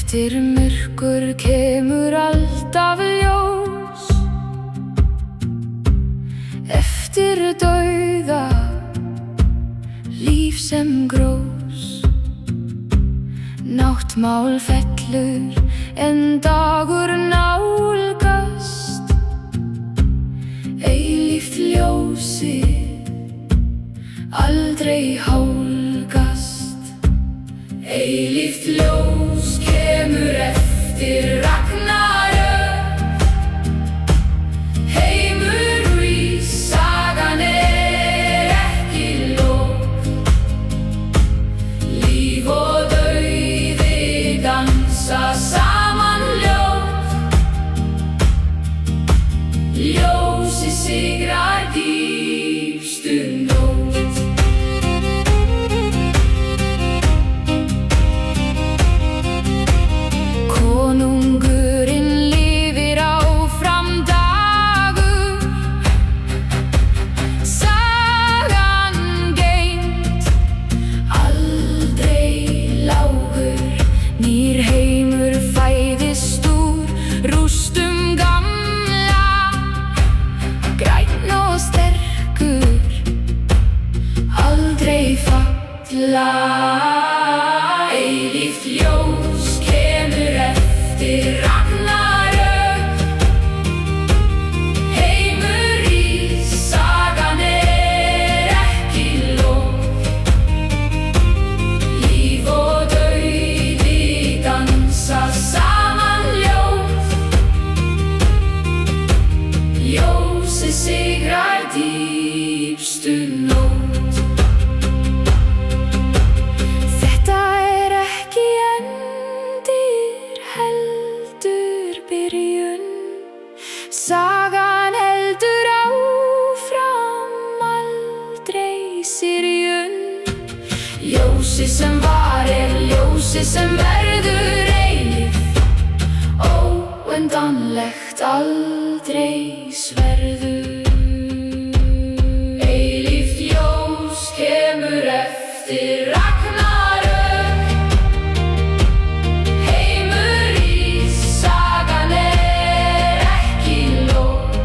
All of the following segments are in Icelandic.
Eftir myrkur kemur alltaf ljós, eftir dauða líf sem grós. Náttmál fellur en dagur nálgast, eilíft ljósið aldrei hálgast. Eilíft ljós kemur eftir ragnarök, heimur rís, sagan ekki lok. Líf og dauði dansa saman ljóð, ljósið sigrar dýpstu nótt. Konungurinn lifir áfram dagur, sagan geymd, aldrei lágur. Nýr heimur fæðist úr rústum gamla, grænn og sterkur, aldrei falla. Eilíft ljós kemur eftir ragnarök, heimur rís, sagan ekki lok. Líf og dauði dansa saman ljóð, ljósið sigrar dýpstu nótt. Þetta ekki endir, heldur byrjun, sagan heldur áfram, aldrei syrjun. Ljósið sem var ljósið sem verður eilíft, óendanlegt, aldrei sverður. Eilíft ljós kemur eftir ragnarök, heimur rís, sagan ekki lok.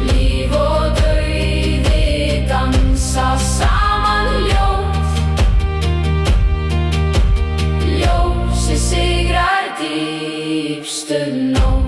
Líf og dauði dansa saman ljóð, ljósið sigrar dýpstu nótt.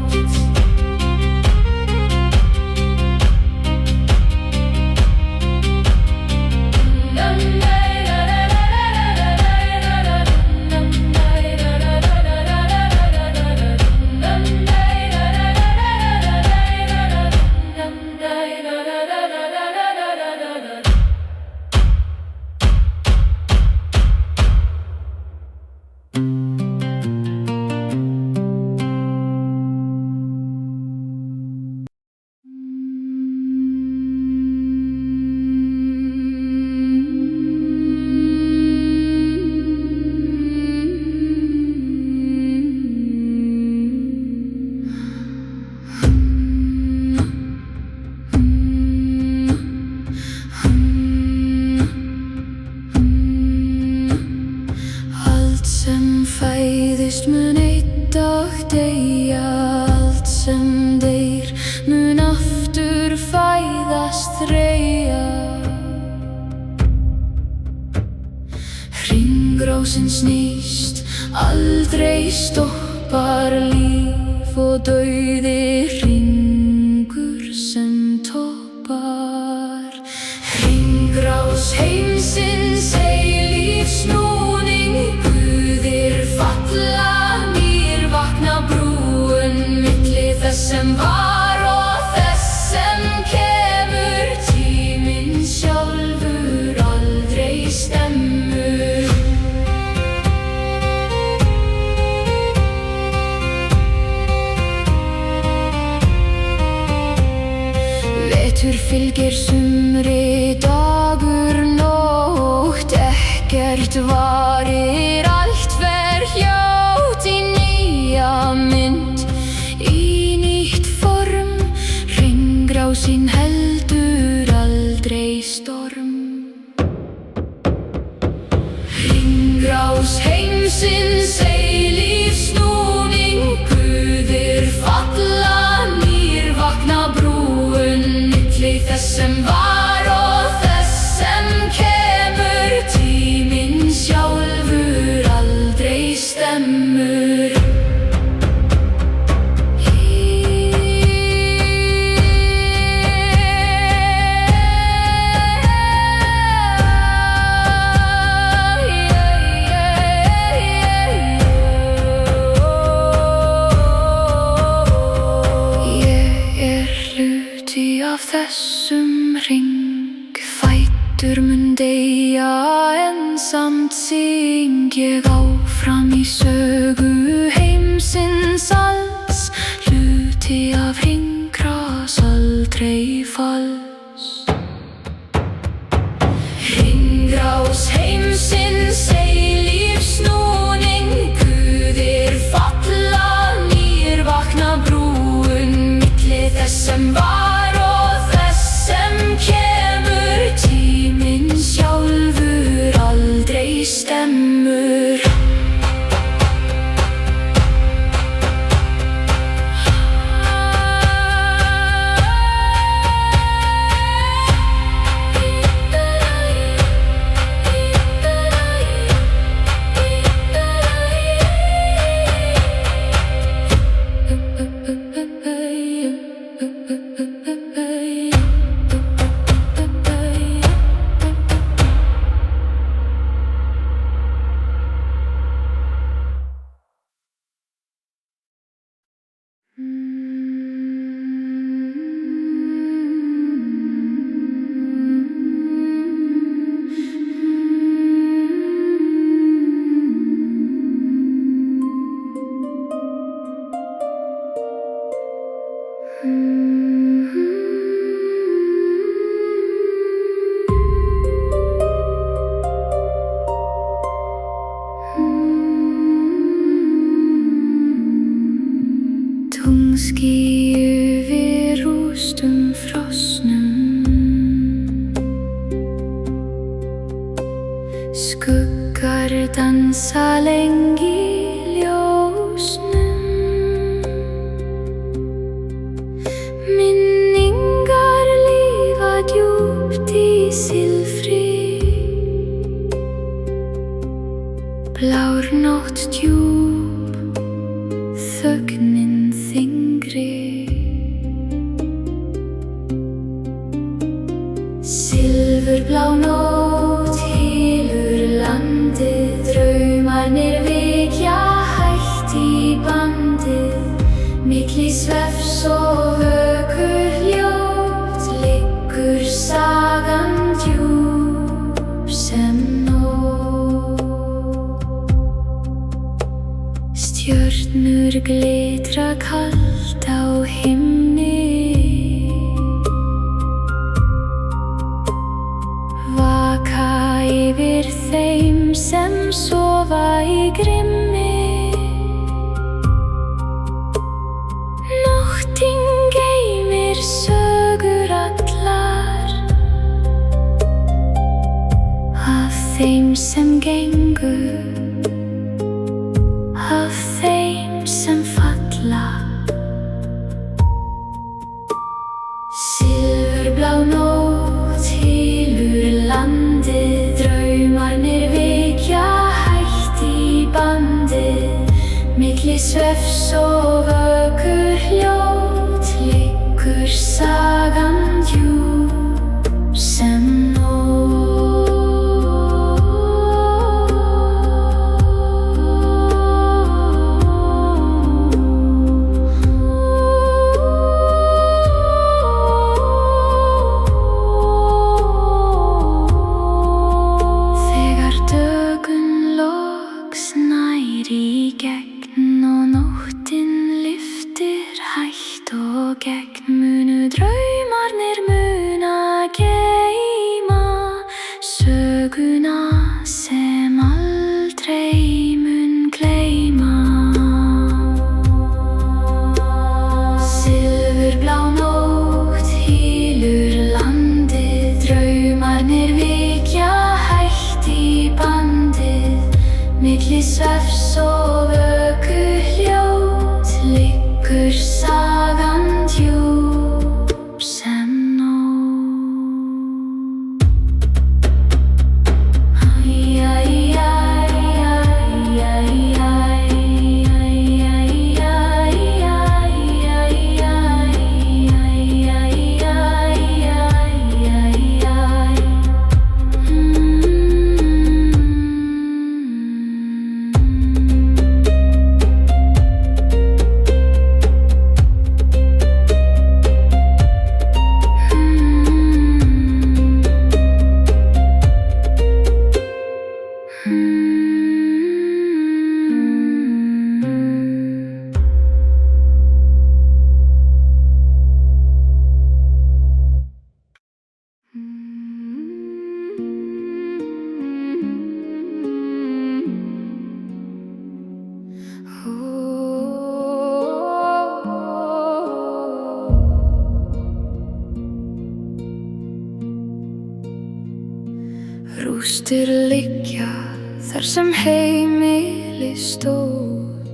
Fæðist mun einn dag deyja, allt sem deyr mun aftur fæðast þreyja. Hringrásin snýst, aldrei stoppar, líf og dauði hringur sem toppar. Hringrás heimsins eilífsnúning, falla, nýr vakna brúin milli þess sem var og þess sem kemur. Tíminn sjálfur aldrei Vetur fylgir sumri, dagur nótt, ekkert varir, allt fer hljótt í nýja mynd, í nýtt form. Hringrásin heldur aldrei storm. Hringrás heimsins eilífsnúning, guðir falla, nýr vakna brúin milli þess sem var og þess sem kemur. Tíminn sjálfur aldrei stemmur. Af þessum hring, fætur mun deyja en samt syng ég áfram í sögu heimsins alls, hluti af hringrás aldrei falls. Hringrás heimsins eilífsnúning, guðir falla, nýr vakna brúin milli þess sem var stemmur. Tungský yfir rústum frosnum, skuggar dansa lengi í ljósnum. Minningar lifa djúpt í silfri, blár nótt djúp, þögnin þyngri. Silfurblá nótt hylur landið, draumarnir vekja hægt í bandið. Milli svefns og vöku hljótt liggur sagan djúp sem nótt. Stjörnur glitra kalt á himni, vaka yfir þeim sem sofa í grimmi. Nóttin geymir sögur allar af þeim sem gengu, af þeim sem falla. Silfurblá nótt hylur landið, draumarnir vekja hægt í bandið. Milli svefns og vöku hljótt liggur sagan djúp sem nótt. Rústir liggja þar sem heimili stóð,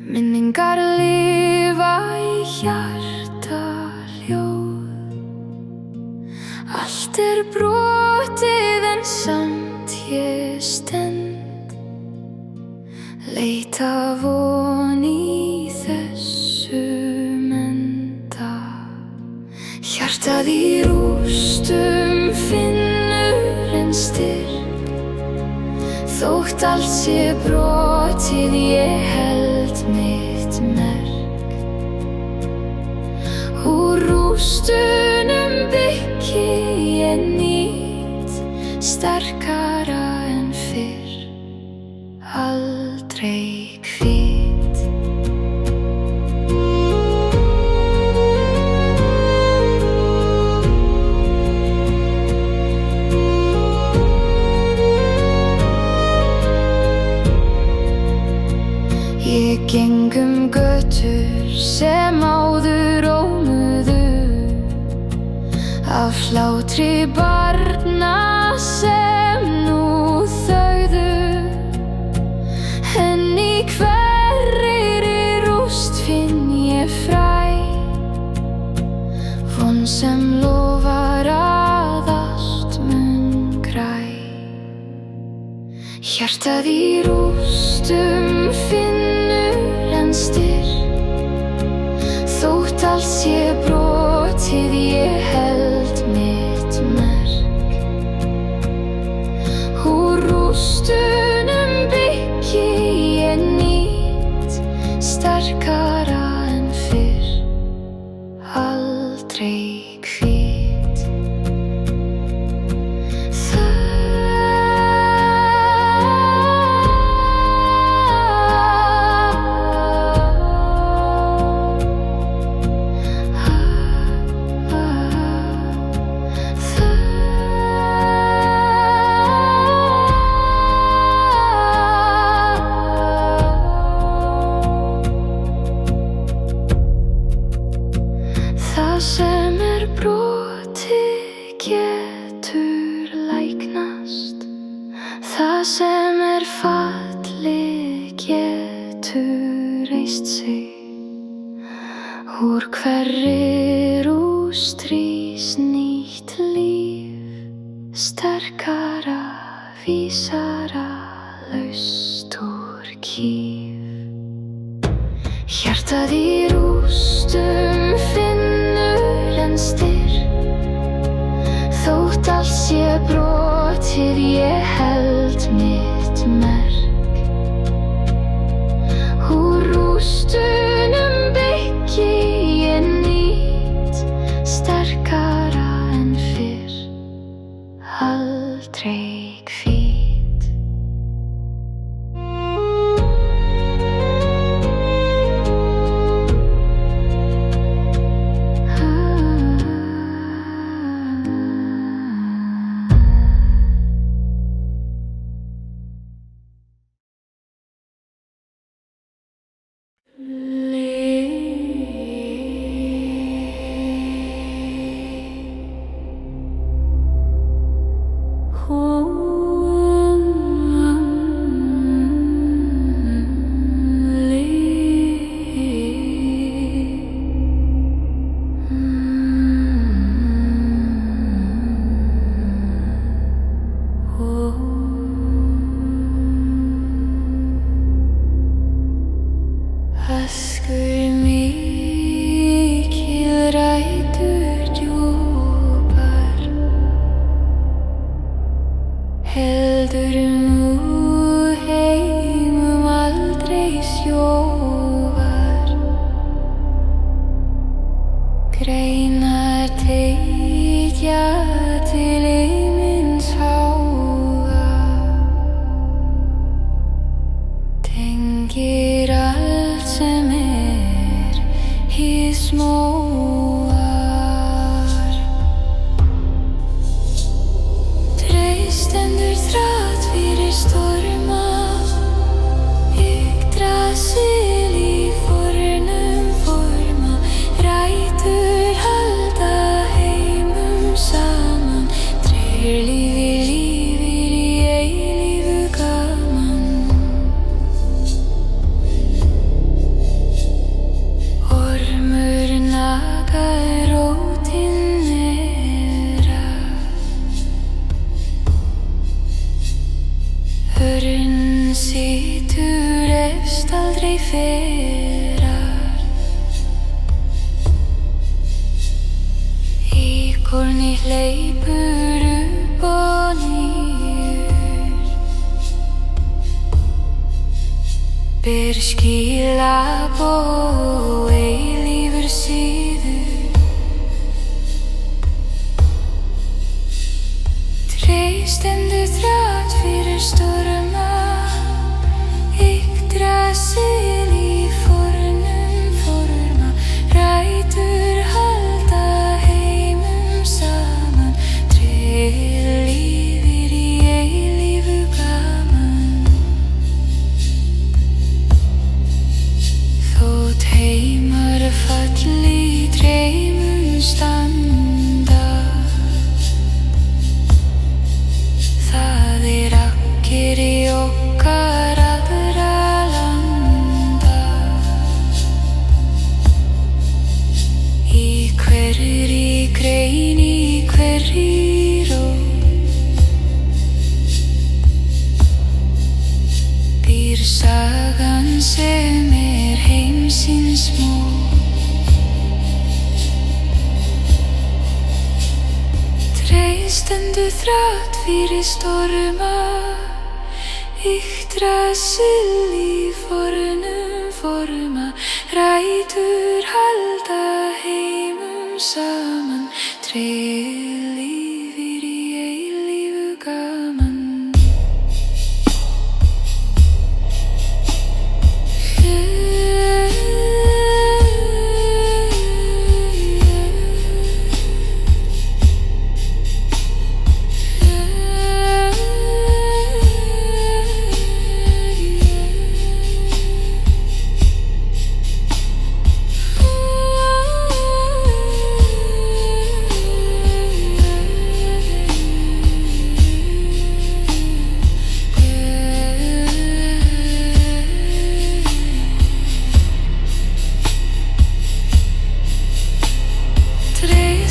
minningar lifa í hjarta hljóð. Allt brotið en samt ég stend, leita von í þessum enda. Hjartað í rústum finnur en styrk, þótt allt sé brotið ég held mitt merk. Úr rústunum byggi ég nýtt, sterkara en fyrr, aldrei hvítt. Ég geng götur sem áður ómuðu, af hlátri barna sem nú þögðu. En í hverri rúst finn ég fræ, von sem lofar að allt mun græ. Hjartað í rústum finnur en styrk, þótt allt sé brotið ég held mitt merk. Úr rústunum byggi ég nýtt, sterkara en fyrr, aldrei hvítt. Það sem brotið getur læknast, það sem fallið getur reist sig. Úr hverri rúst rís nýtt líf, sterkara, vísara, laust úr kýf. Hjartað í rústum finnur en styrk, þótt allt sé brotið ég held mitt merk. Úr rústunum byggi ég nýtt, sterkara en fyrr, aldrei hvítt. Askur mikið rætur djúpar, heldur nú heimum aldrei sjóvar. Greinar teygja til himins háa, tengir allt sem hið smóar. Treystendur þrátt fyrir storma, Yggdrasil í fornum forma, rætur halda heimum saman. fyrrar. Íkorni hleypur upp og niður, ber skilaboð eilífur siður. Tré stendur þrátt fyrir storma, Yggdrasil í fornum forma. Rætur halda heimum saman, tré lifir í eilífu gaman. Þótt heimar falli í trémum standa, það akkur í okkar aðra landa. Í hverri grein, í hverri ró, býr sagan sem heimsins mót. Tré stendur þrátt fyrir storma, Yggdrasil í fornum forma. Rætur halda heimum saman, tré lifir í eilífu gaman.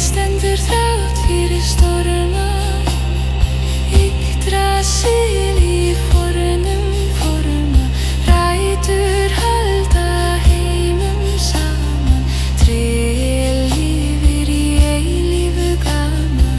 Stendur þrátt fyrir storma, Yggdrasil í fornum forma. Rætur halda heimum saman, tré lifir í eilífu gaman.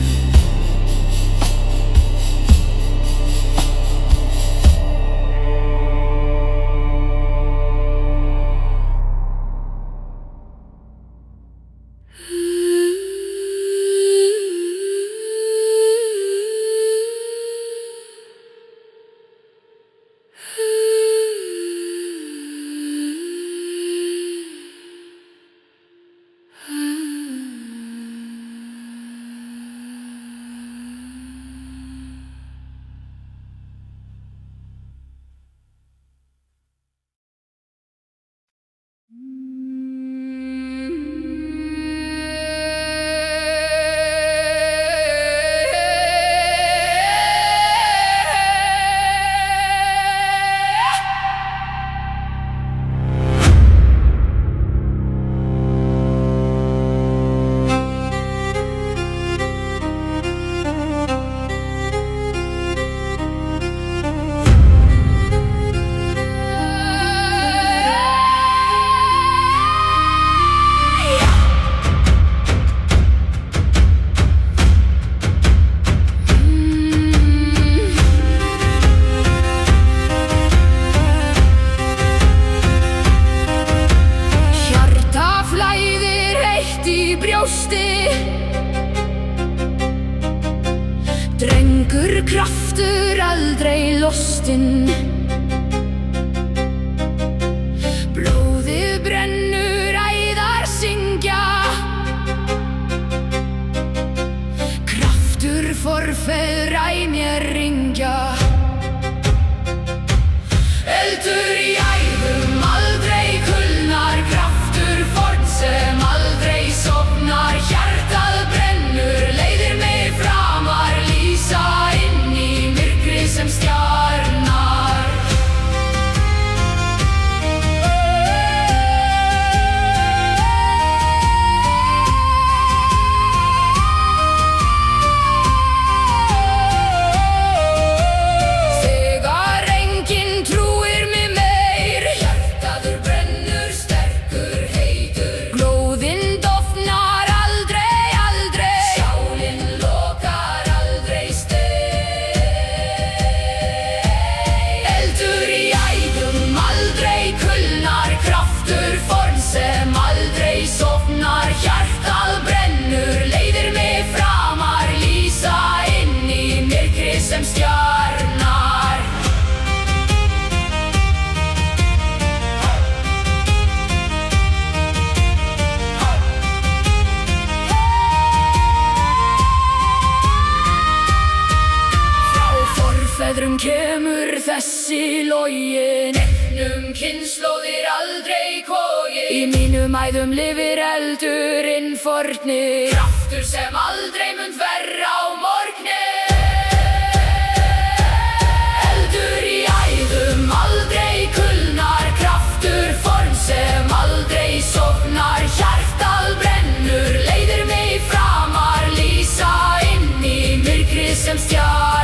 Drengur kraftur aldrei lostinn, blóðið brennur, æðar syngja. Kraftur forfeðra í mér ringja. Eldur í æðum aldrei kulnar, kraftur forn sem aldrei sofnar. Hjartað brennur, leiðir mig framar, lýsa inn í myrkri sem stjarnar. Þegar enginn trúir mig með Hvaðan kemur þessi login? Eignum kynslóðir aldrei kogi. Í mínum æðum lifir eldurinn forni, kraftur sem aldrei mun verra á morgni. Eldur í æðum aldrei kulnar, kraftur form sem aldrei sofnar. Hjartað brennur, leiðir mig framar, lýsa inn í myrkrið sem stjarnar.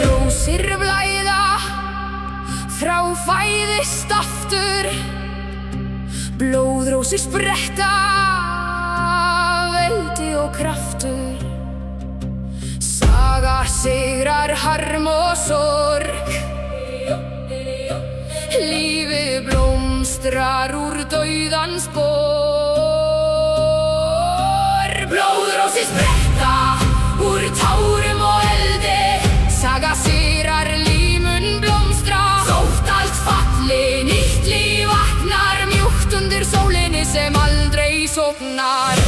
Rósir blæða, þrá fæðist aftur, blóðrósir spretta, veldi og kraftur. Saga sigrar harm og sorg, lífið blómstrar úr dauðans bor. Blóðrósir spretta úr tárum og eldi, saga sigrar, lífmun blómstra. Þótt allt falli, nýtt líf vaknar, mjúkt undir sólinni sem aldrei sofnar.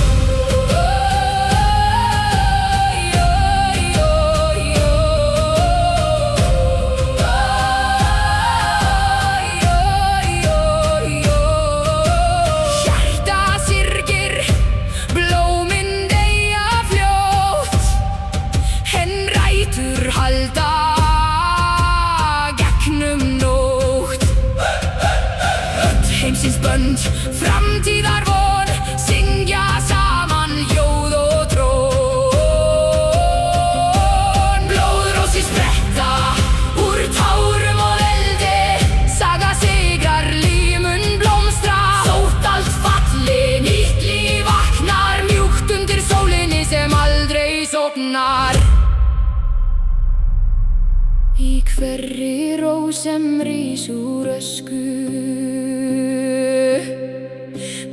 Halda gegnum nótt, öll heimsins bönd, framtíðar von, syngja saman ljóð og trón. Blóðrósir spretta úr tárum og eldi, saga sigrar, lífmun blómstra. Þótt allt falli, nýtt líf vaknar, mjúkt undir sólinni sem aldrei sofnar. Í hverri rós sem rís úr ösku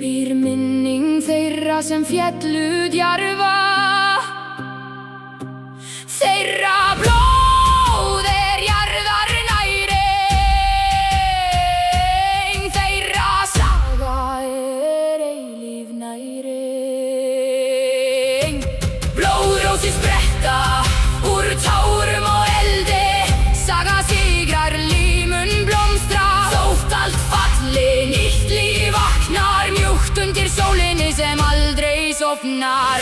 býr minning þeirra sem féllu djarfa. Þeirra blóð jarðar næring, þeirra saga eilíf næring. Blóðrósir spretta úr tárum og eldi, saga sigrar, lífmun blómstra. Þótt allt falli, nýtt líf vaknar, mjúkt undir sólinni sem aldrei sofnar.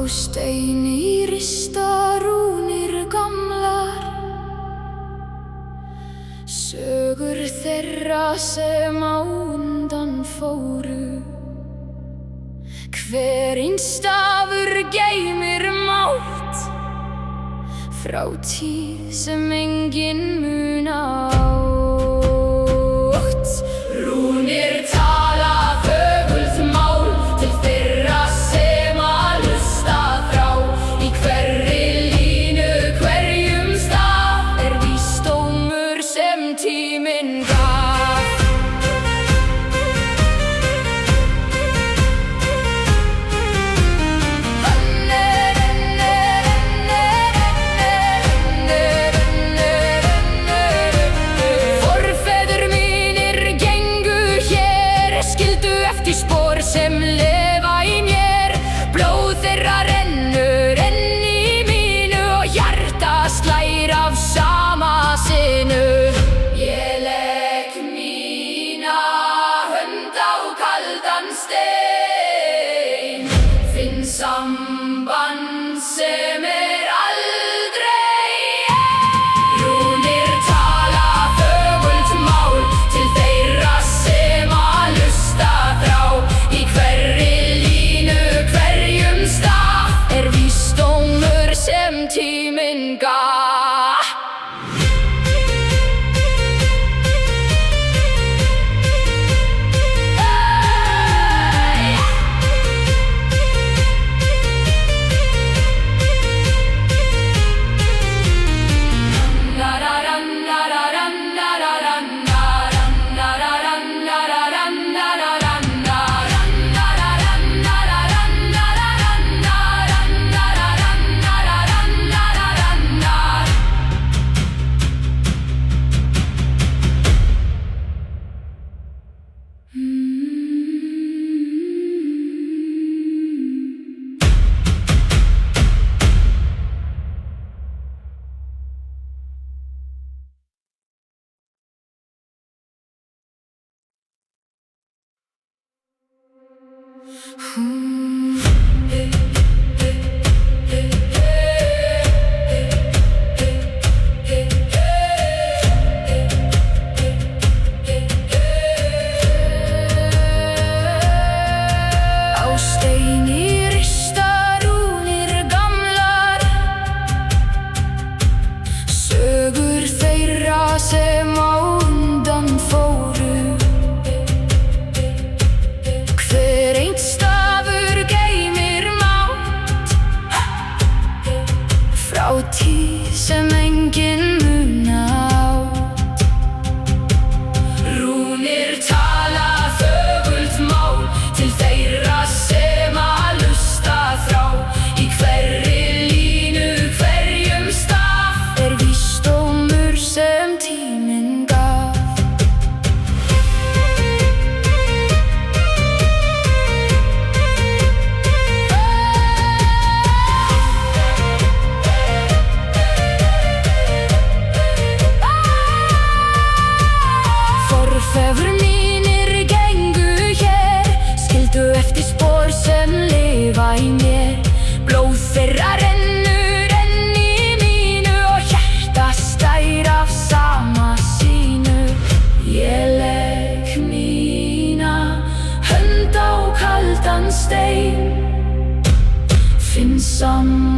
Steini rista rúnir gamlar, sögur þeirra sem á undan fóru. Hver einn stafur geymir mátt, frá tíð sem enginn munar átt. Rúnir tala þögult mál til þeirra sem að hlusta þrá. Í hverri línu, hverjum stað er vísdómur sem tíminn gaf. Forfeður mínir gengu hér, skildu eftir spor sem lifa í mér. Blóð þeirra rennur enn í mínu og hjarta slær af sama sinu. Ég legg mína hönd á kaldan stein, finn samband sem er aldrei ein. Rúnir tala þögult mál til þeirra sem að hlusta þrá. Í hverri línu, hverjum stað er vísdómur sem tíminn gaf. Á steini rista rúnir gamlar, sögur þeirra sem á undan fóru. Hver einn stafur geymir mátt frá tíð sem enginn munar átt. Rúnir tala þögult mál til þeirra sem að hlusta þrá. Í hverri línu, hverjum stað er vísdómur sem tíminn gaf. Forfeður mínir gengu hér, skildu eftir spor sem lifa í mér. Blóð þeirra rennur enn í mínu og hjarta slær af sama sínu. Ég legg mína hönd á kaldan stein, finn samband